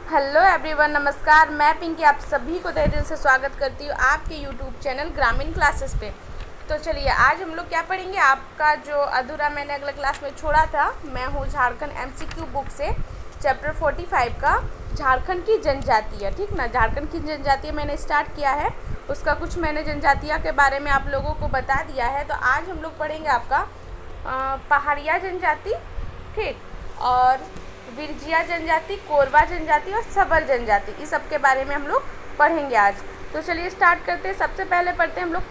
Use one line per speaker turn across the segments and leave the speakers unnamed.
Hello everyone, नमस्कार। मैं पिंकी आप सभी को तहे दिल से स्वागत करती हूँ आपके यूट्यूब चैनल ग्रामीण क्लासेस पे। तो चलिए आज हम लोग क्या पढ़ेंगे, आपका जो अधूरा मैंने अगले क्लास में छोड़ा था। मैं हूँ झारखंड एमसीक्यू बुक से चैप्टर 45 का झारखंड की जनजातीय, ठीक ना। झारखंड की जनजातीय मैंने स्टार्ट किया है, उसका कुछ मैंने जनजातीय के बारे में आप लोगों को बता दिया है। तो आज हम लोग पढ़ेंगे आपका पहाड़िया जनजाति, ठीक, और विरजिया जनजाति, कोरवा जनजाति और सबर जनजाति, इस सब के बारे में हम लोग पढ़ेंगे आज। तो चलिए स्टार्ट करते हैं। सबसे पहले पढ़ते हैं हम लोग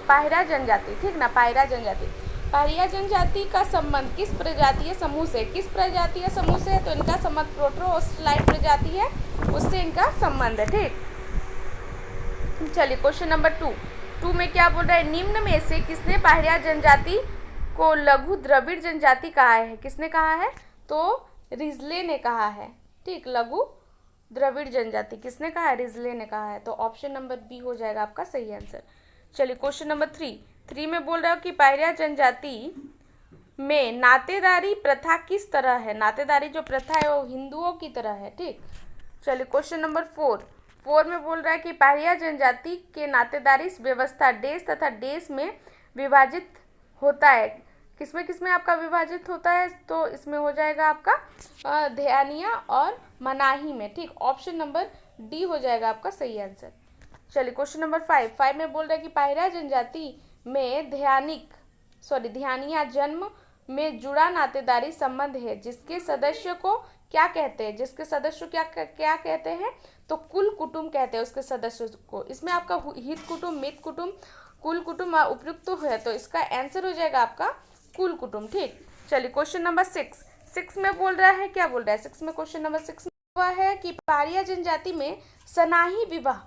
पाहिरा जनजाति, ठीक ना। पाहिरा जनजाति, पाहिरा जनजाति का संबंध किस प्रजातीय समूह से, किस प्रजातीय समूह से है? तो इनका संबंध प्रोटोस्लाइड प्रजाति है, उससे इनका संबंध है, ठीक। चलिए क्वेश्चन नंबर 2 में क्या बोल रहा है, निम्न में से किसने पाहिरा जनजाति को लघु द्रविड़ जनजाति कहा है? किसने कहा है? तो रिजले ने कहा है, ठीक। लघु द्रविड़ जनजाति किसने कहा है? रिजले ने कहा है। तो ऑप्शन नंबर बी हो जाएगा आपका सही आंसर। चलिए क्वेश्चन नंबर 3 में बोल रहा हूँ कि पाहिरा जनजाति में नातेदारी प्रथा किस तरह है? नातेदारी जो प्रथा है वो हिंदुओं की तरह है, ठीक। चलिए क्वेश्चन नंबर 4 में बोल रहा है कि पाहिरा जनजाति के नातेदारी व्यवस्था देश तथा देश में विभाजित होता है। किसमें आपका विभाजित होता है? तो इसमें हो जाएगा आपका ध्यानिया और मनाही में, ठीक। ऑप्शन नंबर डी हो जाएगा आपका सही आंसर। चलिए क्वेश्चन नंबर 5 में बोल रहा है कि पाहिरा जनजाति में ध्यानिया जन्म में जुड़ा नातेदारी संबंध है, जिसके सदस्य को क्या कहते हैं? जिसके सदस्य क्या कहते हैं? तो कुल कुटुंब कहते हैं उसके सदस्यों को। इसमें आपका हित कुटुंब, मित कुटुंब, कुल कुटुंब उपयुक्त तो है, तो इसका आंसर हो जाएगा आपका कुल कुटुंब, ठीक। चलिए क्वेश्चन नंबर 6 में बोल रहा है, क्या बोल रहा है 6 में? क्वेश्चन नंबर 6 में हुआ है कि पाहिरा जनजाति में सनाही विवाह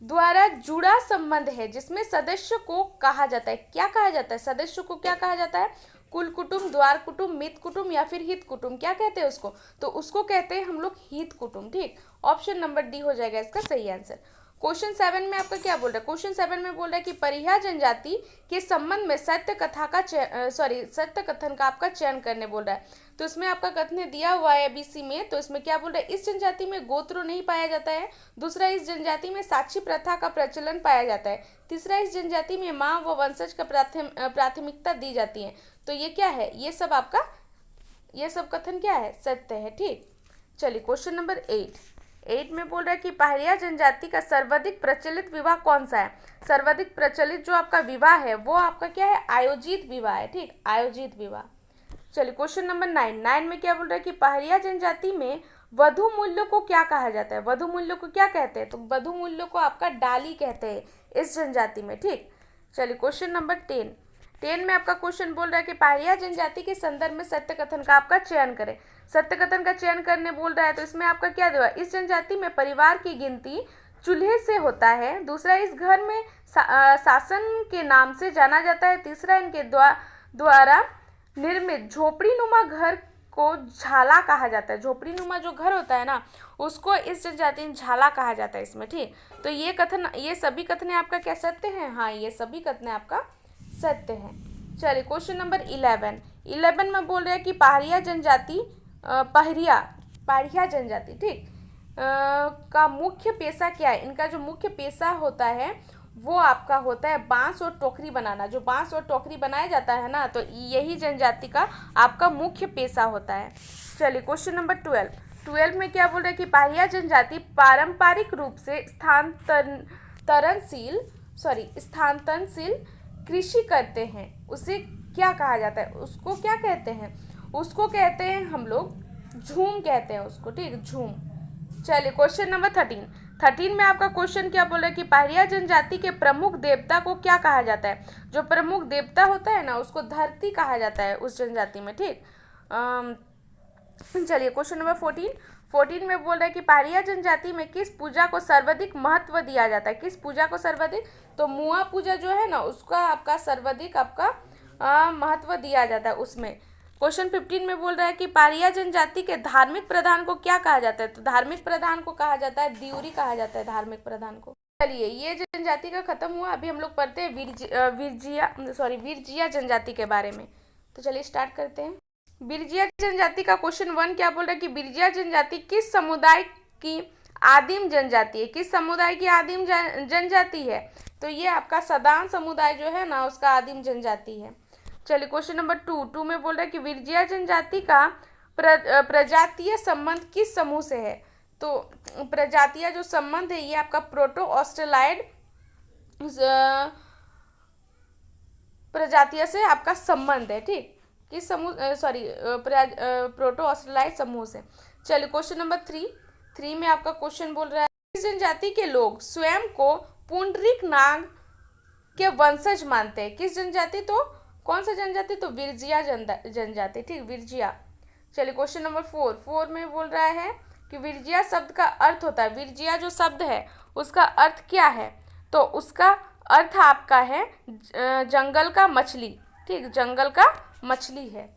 द्वारा जुड़ा संबंध है, जिसमें सदस्य को कहा जाता है, क्या कहा जाता है? सदस्य को क्या कहा जाता है? कुल कुटुंब, द्वार कुटुंब, मित कुटुंब या फिर हित कुटुंब, क्या कहते हैं उसको? तो उसको कहते हैं हम लोग हित कुटुंब, ठीक। ऑप्शन नंबर डी हो जाएगा इसका सही आंसर। क्वेश्चन 7 में आपका क्या बोल रहा है? क्वेश्चन 7 में बोल रहा है कि परिहा जनजाति के संबंध में सत्य कथन का आपका चयन करने बोल रहा है। तो इसमें आपका कथन दिया हुआ है एबीसी में। तो इसमें क्या बोल रहा है, इस जनजाति में गोत्र नहीं पाया जाता है। दूसरा, इस जनजाति में साक्षी प्रथा का प्रचलन पाया जाता है। तीसरा, इस जनजाति में माँ व वंशज का प्राथमिकता दी जाती है। तो ये क्या है? ये सब कथन क्या है? सत्य है, ठीक। चलिए क्वेश्चन नंबर 8 में बोल रहा है कि पाहिरा जनजाति का सर्वाधिक प्रचलित विवाह कौन सा है? सर्वाधिक प्रचलित जो आपका विवाह है वो आपका क्या है? आयोजित विवाह है, ठीक। आयोजित विवाह। चलिए क्वेश्चन नंबर 9 में क्या बोल रहा है कि पाहिरा जनजाति में वधु मूल्य को क्या कहा जाता है? वधु मूल्य को क्या कहते हैं? तो वधु मूल्य को आपका डाली कहते हैं इस जनजाति में, ठीक। चलिए क्वेश्चन नंबर 10 में आपका क्वेश्चन बोल रहा है कि पाहिरा जनजाति के संदर्भ में सत्य कथन का आपका चयन करें। सत्य कथन का चयन करने बोल रहा है, तो इसमें आपका क्या दिया? इस जनजाति में परिवार की गिनती चूल्हे से होता है। दूसरा, इस घर में शासन के नाम से जाना जाता है। तीसरा, इनके द्वारा निर्मित झोपड़ी नुमा घर को झाला कहा जाता है। झोपड़ी नुमा जो घर होता है ना, उसको इस जनजाति में झाला कहा जाता है इसमें, ठीक। तो ये सभी कथन आपका क्या सत्य है? हाँ, ये सभी कथन आपका सत्य है। चलिए क्वेश्चन नंबर 11 में बोल रहे हैं कि पाहिरा जनजाति पाहिरा जनजाति, ठीक, का मुख्य पेशा क्या है? इनका जो मुख्य पेशा होता है वो आपका होता है बांस और टोकरी बनाना। जो बांस और टोकरी बनाया जाता है ना, तो यही जनजाति का आपका मुख्य पेशा होता है। चलिए क्वेश्चन नंबर 12 में क्या बोल रहे हैं कि पाहिरा जनजाति पारंपरिक रूप से स्थानांतरणशील कृषि करते हैं। उसे क्या कहा जाता है? उसको क्या कहते हैं? उसको कहते हैं हम लोग झूम कहते हैं उसको, ठीक, झूम। चलिए क्वेश्चन नंबर 13 में आपका क्वेश्चन क्या बोल रहा है कि पाहिरा जनजाति के प्रमुख देवता को क्या कहा जाता है? जो प्रमुख देवता होता है ना, उसको धरती कहा जाता है उस जनजाति में, ठीक। चलिए क्वेश्चन नंबर 14 में बोल रहा है कि पाहिरा जनजाति में किस पूजा को सर्वाधिक महत्व दिया जाता है? किस पूजा को सर्वाधिक? तो मुआ पूजा जो है ना, उसका आपका सर्वाधिक आपका महत्व दिया जाता है उसमें। क्वेश्चन 15 में बोल रहा है कि पाहिरा जनजाति के धार्मिक प्रधान को क्या कहा जाता है? तो धार्मिक प्रधान को कहा जाता है दिउरी कहा जाता है धार्मिक प्रधान को। चलिए ये जनजाति का खत्म हुआ। अभी हम लोग पढ़ते हैं विरजिया जनजाति के बारे में। तो चलिए स्टार्ट करते हैं। बिरजिया जनजाति का क्वेश्चन 1 क्या बोल रहा है कि बिरजिया जनजाति किस समुदाय की आदिम जनजाति है। किस समुदाय की आदिम जनजाति है? तो ये आपका सदान समुदाय जो है ना, उसका आदिम जनजाति है। चलिए क्वेश्चन नंबर 2 में बोल रहा है कि विरजिया जनजाति का प्रजातीय संबंध किस समूह से है? तो प्रजातीय जो संबंध है ये आपका प्रोटो ऑस्ट्रेलाइड प्रजातीय से आपका संबंध है। ठीक, किस समूह, प्रोटो ऑस्ट्रेलाइड समूह से। चलिए क्वेश्चन नंबर 3 में आपका क्वेश्चन बोल रहा है किस जनजाति के लोग स्वयं को पुंडरीक नाग के वंशज मानते हैं? किस जनजाति? तो कौन सा जनजाति? तो विरजिया जनजाति। ठीक, विरजिया। चलिए क्वेश्चन नंबर 4 में बोल रहा है कि विरजिया शब्द का अर्थ होता है, विरजिया जो शब्द है उसका अर्थ क्या है? तो उसका अर्थ आपका है जंगल का मछली। ठीक, जंगल का मछली है।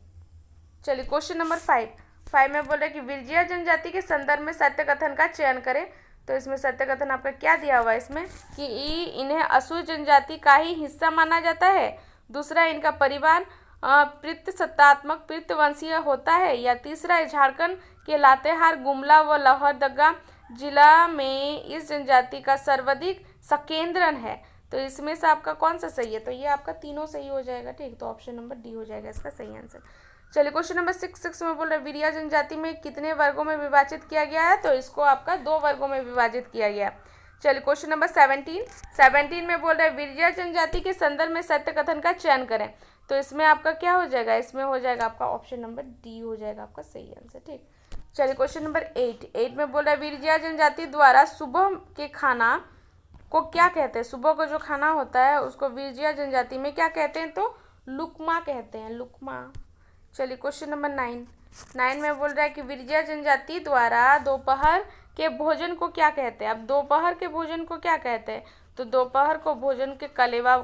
चलिए क्वेश्चन नंबर 5 में बोल रहे हैं कि विरजिया जनजाति के संदर्भ में सत्य कथन का चयन करें। तो इसमें सत्य कथन आपका क्या दिया हुआ है इसमें कि इन्हें असुर जनजाति का ही हिस्सा माना जाता है। दूसरा, इनका परिवार पितृसत्तात्मक पितृवंशीय होता है। या तीसरा, झारखंड के लातेहार, गुमला व लोहरदगा जिला में इस जनजाति का सर्वाधिक संकेंद्रण है। तो इसमें से आपका कौन सा सही है? तो ये आपका तीनों सही हो जाएगा। ठीक, तो ऑप्शन नंबर डी हो जाएगा इसका सही आंसर। चलिए क्वेश्चन नंबर 6 में बोल रहे हैं विरजिया जनजाति में कितने वर्गों में विभाजित किया गया है? तो इसको आपका 2 वर्गों में विभाजित किया गया है। चलिए क्वेश्चन नंबर 17 में बोल रहे हैं विरजिया जनजाति के संदर्भ में सत्य कथन का चयन करें। तो इसमें आपका क्या हो जाएगा? इसमें हो जाएगा आपका ऑप्शन नंबर डी हो जाएगा आपका सही आंसर। ठीक, चलिए क्वेश्चन नंबर 8 में बोल रहा है विरजिया जनजाति द्वारा सुबह के खाना को क्या कहते हैं? सुबह को जो खाना होता है उसको विरजिया जनजाति में क्या कहते हैं? तो लुकमा कहते हैं, लुकमा। चलिए क्वेश्चन नंबर 9 में बोल रहा है कि विरजिया जनजाति द्वारा दोपहर के भोजन को क्या कहते हैं? अब दोपहर के भोजन को क्या कहते हैं? तो दोपहर को भोजन के कलेवा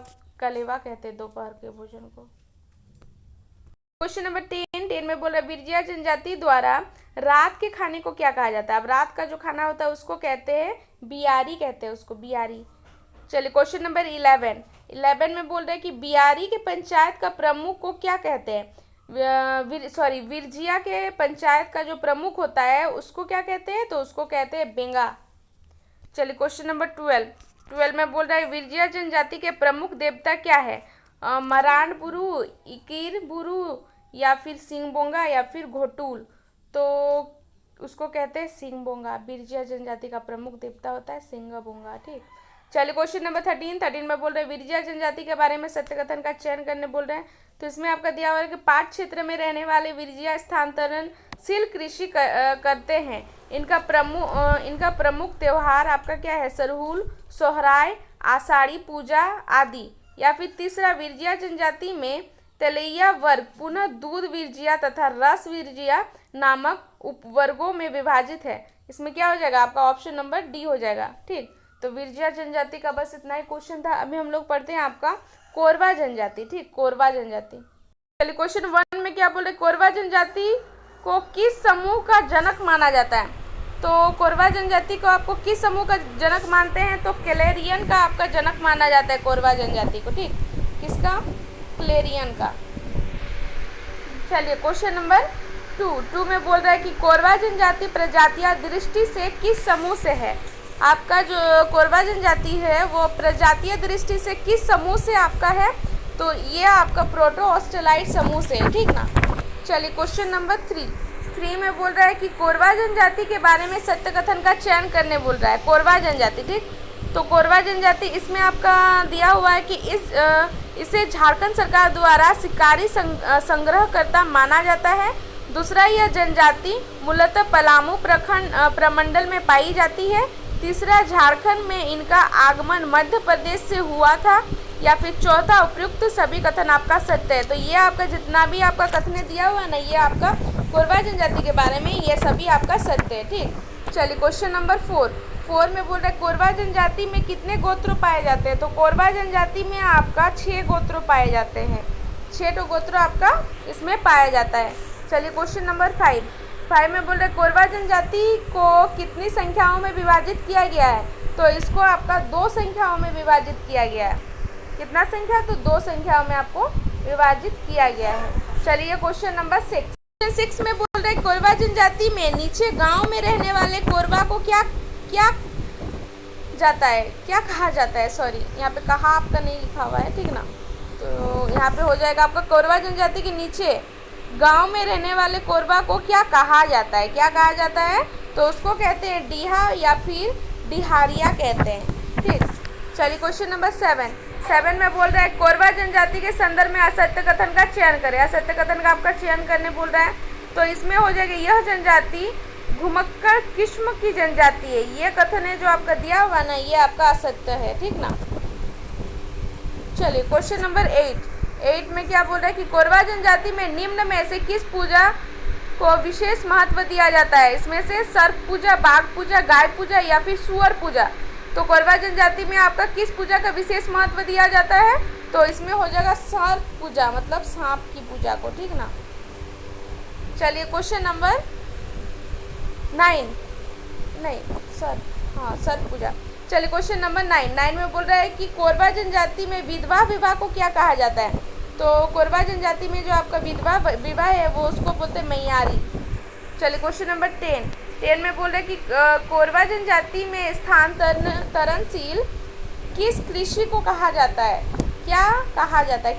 कहते हैं, दोपहर के भोजन को। क्वेश्चन नंबर 10 में बोल रहा है विरजिया जनजाति द्वारा रात के खाने को क्या कहा जाता है? अब रात का जो खाना होता है उसको कहते हैं बियारी, कहते हैं उसको बियारी। चलिए क्वेश्चन नंबर 11 में बोल रहे हैं कि बियारी के पंचायत का प्रमुख को क्या कहते हैं? विरजिया के पंचायत का जो प्रमुख होता है उसको क्या कहते हैं? तो उसको कहते हैं बेंगा। चलिए क्वेश्चन नंबर 12 में बोल रहा है विरजिया जनजाति के प्रमुख देवता क्या है? मरांड बुरु, इकिर बुरु, या फिर सिंगबोंगा, या फिर घोटूल। तो उसको कहते हैं सिंगबोंगा। विरजिया जनजाति का प्रमुख देवता होता है सिंगबोंगा। ठीक, चलिए क्वेश्चन नंबर 13 में बोल रहे हैं विरजिया जनजाति के बारे में सत्य कथन का चयन करने बोल रहे हैं। तो इसमें आपका दिया हुआ है कि पाट क्षेत्र में रहने वाले विरजिया स्थानांतरणशील कृषि करते हैं। इनका प्रमुख त्योहार आपका क्या है? सरहुल, सोहराय, आषाढ़ी पूजा आदि। या फिर तीसरा, विरजिया जनजाति में तलैया वर्ग पुनः दूध विरजिया तथा रस विरजिया नामक उपवर्गों में विभाजित है। इसमें क्या हो जाएगा? आपका ऑप्शन नंबर डी हो जाएगा। ठीक, तो विरजिया जनजाति का बस इतना ही क्वेश्चन था। अभी हम लोग पढ़ते हैं आपका कोरवा जनजाति। ठीक, कोरवा जनजाति। चलिए क्वेश्चन 1 में क्या बोले? कोरवा जनजाति को किस समूह का जनक माना जाता है? तो कोरवा जनजाति को आपको किस समूह का जनक मानते हैं? तो क्लेरियन का आपका जनक माना जाता है कोरवा जनजाति को। ठीक, किसका? क्लेरियन का। चलिए क्वेश्चन नंबर 2 में बोल रहा है कि कोरवा जनजाति प्रजातीय दृष्टि से किस समूह से है? आपका जो कोरवा जनजाति है वो प्रजातीय दृष्टि से किस समूह से आपका है? तो ये आपका प्रोटो ऑस्ट्रेलाइड समूह से है। ठीक ना। चलिए क्वेश्चन नंबर 3 में बोल रहा है कि कोरवा जनजाति के बारे में सत्य कथन का चयन करने बोल रहा है। कोरवा जनजाति। ठीक, तो कोरवा जनजाति इसमें आपका दिया हुआ है कि इसे झारखंड सरकार द्वारा शिकारी संग्रहकर्ता माना जाता है। दूसरा, यह जनजाति मूलतः पलामू प्रमंडल में पाई जाती है। तीसरा, झारखंड में इनका आगमन मध्य प्रदेश से हुआ था। या फिर चौथा, उपयुक्त सभी कथन आपका सत्य है। तो ये आपका जितना भी आपका कथन दिया हुआ है ना, ये आपका कोरवा जनजाति के बारे में ये सभी आपका सत्य है। ठीक, चलिए क्वेश्चन नंबर 4 में बोल रहे हैं कोरवा जनजाति में कितने गोत्र पाए जाते हैं? तो कोरवा जनजाति में आपका 6 गोत्र पाए जाते हैं। 6 गोत्र आपका इसमें पाया जाता है। चलिए क्वेश्चन नंबर 5 में बोल रहे कोरवा जनजाति को कितनी संख्याओं में विभाजित किया गया है? तो इसको आपका 2 संख्याओं में विभाजित किया गया है। कितना संख्या? तो 2 संख्याओं में आपको विभाजित किया गया है। चलिए क्वेश्चन नंबर 6 में बोल बोल रहे कोरवा जनजाति में नीचे गांव में रहने वाले कोरवा को क्या क्या जाता है, क्या कहा जाता है। सॉरी, यहाँ पे कहा आपका नहीं लिखा हुआ है, ठीक ना। तो यहाँ पे हो जाएगा आपका कोरवा जनजाति के नीचे गांव में रहने वाले कोरवा को क्या कहा जाता है। क्या कहा जाता है, तो उसको कहते हैं डीहा या फिर डिहारिया कहते हैं, ठीक। चलिए क्वेश्चन नंबर 7 में बोल रहा है कोरवा जनजाति के संदर्भ में असत्य कथन का चयन करें। असत्य कथन का आपका चयन करने बोल रहा है, तो इसमें हो जाएगा यह जनजाति घुमक्कड़ किस्म की जनजाति है। ये कथन है जो आपका दिया हुआ ना, ये आपका असत्य है, ठीक ना। चलिए क्वेश्चन नंबर 8 में क्या बोल रहा है कि कोरवा जनजाति में निम्न में से किस पूजा को विशेष महत्व दिया जाता है। इसमें से सर्प पूजा, बाघ पूजा, गाय पूजा या फिर सुअर पूजा। तो कोरवा जनजाति में आपका किस पूजा का विशेष महत्व दिया जाता है, तो इसमें हो जाएगा सर्प पूजा, मतलब सांप की पूजा को, ठीक ना। चलिए क्वेश्चन नंबर 9 नहीं सर्प पूजा। चलिए क्वेश्चन नंबर 9 में बोल रहा है कि कोरवा जनजाति में विधवा विवाह को क्या कहा जाता है। तो कोरवा जनजाति में जो आपका विधवा विवाह है वो उसको बोलते हैं मैयारी। चलिए क्वेश्चन नंबर 10 में बोल रहे हैं कि कोरवा जनजाति में स्थानांतरणशील किस कृषि को कहा जाता है। क्या कहा जाता है,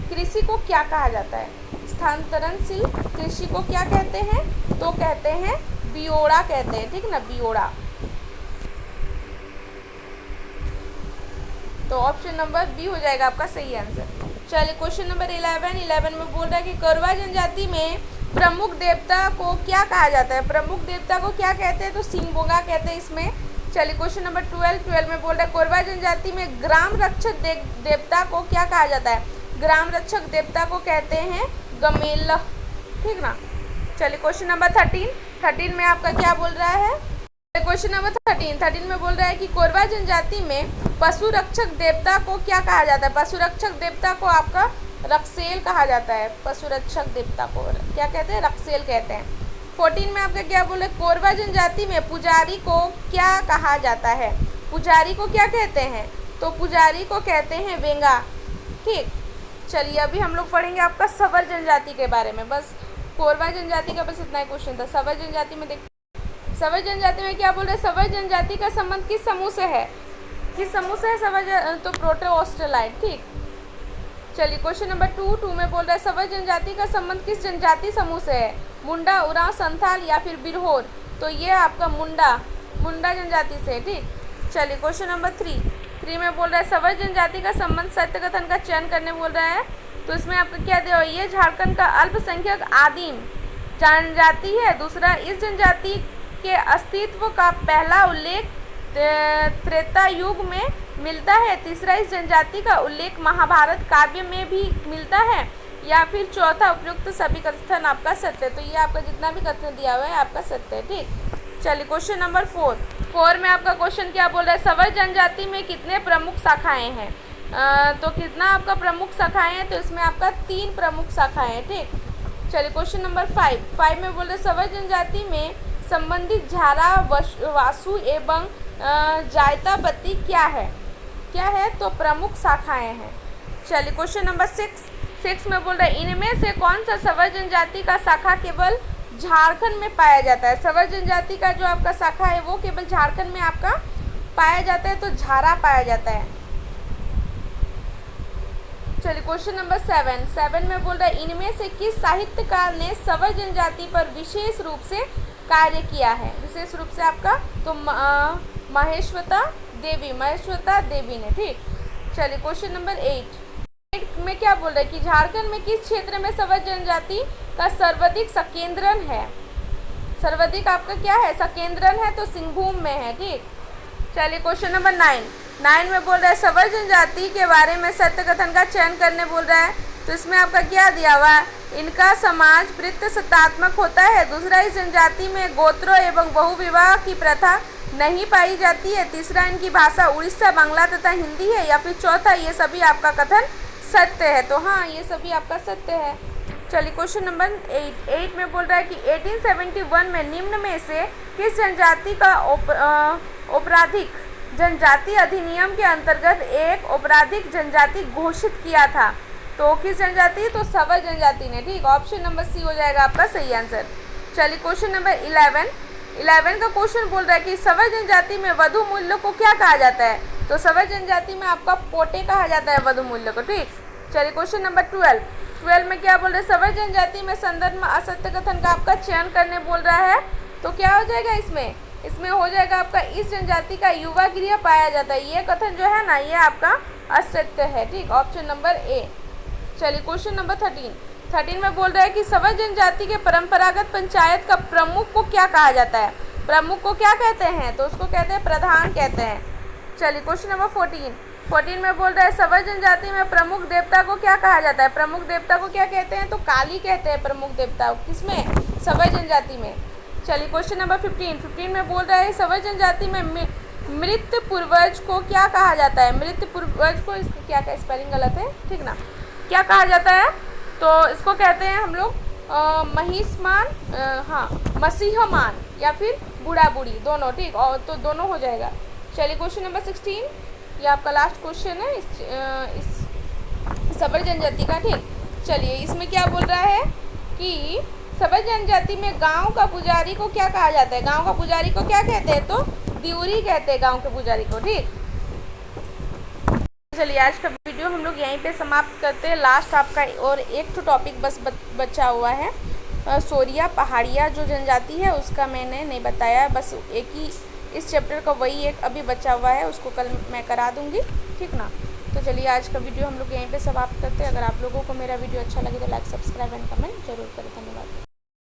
कृषि को क्या कहा जाता है। स्थानांतरणशील कृषि को क्या कहते हैं, तो कहते हैं बियोड़ा कहते हैं, ठीक ना, बियोड़ा। तो ऑप्शन नंबर बी हो जाएगा आपका सही आंसर। चलिए क्वेश्चन नंबर 11 में बोल रहा है कि कोरवा जनजाति में प्रमुख देवता को क्या कहा जाता है। प्रमुख देवता को क्या कहते हैं, तो सिंगबोंगा कहते हैं इसमें। चलिए क्वेश्चन नंबर 12 में बोल रहा है कोरवा जनजाति में ग्राम रक्षक देवता को क्या कहा जाता है। ग्राम रक्षक देवता को कहते हैं गमेल, ठीक ना। चलिए क्वेश्चन नंबर 13 में आपका क्या बोल रहा है। क्वेश्चन नंबर 13 में बोल रहा है कि कोरवा जनजाति में पशु रक्षक देवता को क्या कहा जाता है। पशु रक्षक देवता को आपका रक्सेल कहा जाता है। पशु रक्षक देवता को क्या कहते हैं, रक्सेल कहते हैं। 14 में आपका क्या बोले, कोरवा जनजाति में पुजारी को क्या कहा जाता है। पुजारी को क्या कहते हैं, तो पुजारी को कहते हैं वेंगा, ठीक। चलिए अभी हम लोग पढ़ेंगे आपका सवर जनजाति के बारे में। बस कोरवा जनजाति का बस इतना ही क्वेश्चन था। सवर जनजाति में सवर जनजाति में क्या बोल रहे हैं, सवर जनजाति का संबंध किस समूह से है। किस समूह से है सवर, तो प्रोटोऑस्ट्रेलाइड, ठीक। चलिए क्वेश्चन नंबर 2 में बोल रहा है सवर जनजाति का संबंध किस जनजाति समूह से है। मुंडा, उरांव, संथाल या फिर बिरहोर। तो ये आपका मुंडा जनजाति से है, ठीक। चलिए क्वेश्चन नंबर 3 में बोल रहा है सवर जनजाति का संबंध सत्य कथन का चयन करने बोल रहा है। तो इसमें आपका क्या दिया, ये झारखंड का अल्पसंख्यक आदिम जनजाति है। दूसरा, इस जनजाति के अस्तित्व का पहला उल्लेख त्रेता युग में मिलता है। तीसरा, इस जनजाति का उल्लेख महाभारत काव्य में भी मिलता है। या फिर चौथा, उपयुक्त सभी कथन आपका सत्य है। तो ये आपका जितना भी कथन दिया हुआ है आपका सत्य है, ठीक। चलिए क्वेश्चन नंबर 4 में आपका क्वेश्चन क्या बोल रहा है, सवर जनजाति में कितने प्रमुख शाखाएं हैं। तो कितना आपका प्रमुख शाखाएं हैं, तो इसमें आपका 3 प्रमुख शाखाएं हैं, ठीक। चलिए क्वेश्चन नंबर 5 में बोल रहे सवर जनजाति में संबंधित झारा, वासु एवं जायतापति क्या है, तो प्रमुख शाखाएं हैं। चलिए क्वेश्चन नंबर 6 में बोल रहा है इनमें से कौन सा सवर जनजाति का शाखा केवल झारखंड में पाया जाता है। सवर जनजाति का जो आपका शाखा है वो केवल झारखंड में आपका पाया जाता है, तो झारा पाया जाता है। चलिए क्वेश्चन नंबर 7 में बोल रहा है इनमें से किस साहित्यकार ने सवर जनजाति पर विशेष रूप से कार्य किया है। विशेष रूप से आपका तो महेश्वता देवी ने, ठीक। चलिए क्वेश्चन नंबर 8 में क्या बोल रहा है कि झारखंड में किस क्षेत्र में सवर जनजाति का सर्वाधिक संकेंद्रण है। सर्वाधिक आपका क्या है, संकेंद्रण है, तो सिंहभूम में है, ठीक। चलिए क्वेश्चन नंबर 9 में बोल रहा है सवर जनजाति के बारे में सत्य कथन का चयन करने बोल रहा है। तो इसमें आपका क्या दिया हुआ है, इनका समाज वृत्त सत्तात्मक होता है। दूसरा, इस जनजाति में गोत्रों एवं बहुविवाह की प्रथा नहीं पाई जाती है। तीसरा, इनकी भाषा उड़ीसा, बांग्ला तथा हिंदी है। या फिर चौथा, ये सभी आपका कथन सत्य है। तो हाँ, ये सभी आपका सत्य है। चलिए क्वेश्चन नंबर 8 में बोल रहा है कि 1871 में निम्न में से किस जनजाति का आपराधिक जनजाति अधिनियम के अंतर्गत एक आपराधिक जनजाति घोषित किया था। तो किस जनजाति, तो सवर जनजाति ने, ठीक। ऑप्शन नंबर सी हो जाएगा आपका सही आंसर। चलिए क्वेश्चन नंबर 11 का क्वेश्चन बोल रहा है कि सवर जनजाति में वधु मूल्य को क्या कहा जाता है। तो सवर जनजाति में आपका पोटे कहा जाता है वधु मूल्य को। ठीक, चलिए क्वेश्चन नंबर 12 में क्या बोल रहे हैं, सवर जनजाति में संदर्भ में असत्य कथन का आपका चयन करने बोल रहा है। तो क्या हो जाएगा इसमें हो जाएगा आपका इस जनजाति का युवा गृह पाया जाता है। ये कथन जो है ना, ये आपका असत्य है। ठीक, ऑप्शन नंबर ए। चलिए क्वेश्चन नंबर 13 में बोल रहा है कि सवर जनजाति के परंपरागत पंचायत का प्रमुख को क्या कहा जाता है। प्रमुख को क्या कहते हैं, तो उसको कहते हैं प्रधान कहते हैं। चलिए क्वेश्चन नंबर 14 में बोल रहा है सवर जनजाति में प्रमुख देवता को क्या कहा जाता है। प्रमुख देवता को क्या कहते हैं, तो काली कहते हैं प्रमुख देवता। किसमें, सवर जनजाति में। चलिए क्वेश्चन नंबर 15 में बोल रहा है सवर जनजाति में मृत पूर्वज को क्या कहा जाता है। मृत पूर्वज को इसका क्या क्या स्पेलिंग गलत है, ठीक ना, क्या कहा जाता है, तो इसको कहते हैं हम लोग महिष्मान, मसीहमान या फिर बूढ़ा बूढ़ी, दोनों। ठीक, और तो दोनों हो जाएगा। चलिए क्वेश्चन नंबर 16, ये आपका लास्ट क्वेश्चन है इस सवर जनजाति का। ठीक, चलिए इसमें क्या बोल रहा है कि सवर जनजाति में गांव का पुजारी को क्या कहा जाता है। गांव का पुजारी को क्या कहते हैं, तो दिउरी कहते हैं गांव के पुजारी को। ठीक, चलिए आज का वीडियो हम लोग यहीं पे समाप्त करते हैं। लास्ट आपका और एक तो टॉपिक बस बचा हुआ है, सोरिया पहाड़िया जो जनजाति है उसका मैंने नहीं बताया, बस एक ही इस चैप्टर का वही एक अभी बचा हुआ है, उसको कल मैं करा दूंगी। ठीक ना, तो चलिए आज का वीडियो हम लोग यहीं पे समाप्त करते हैं। अगर आप लोगों को मेरा वीडियो अच्छा लगे तो लाइक, सब्सक्राइब एंड कमेंट जरूर करें। धन्यवाद।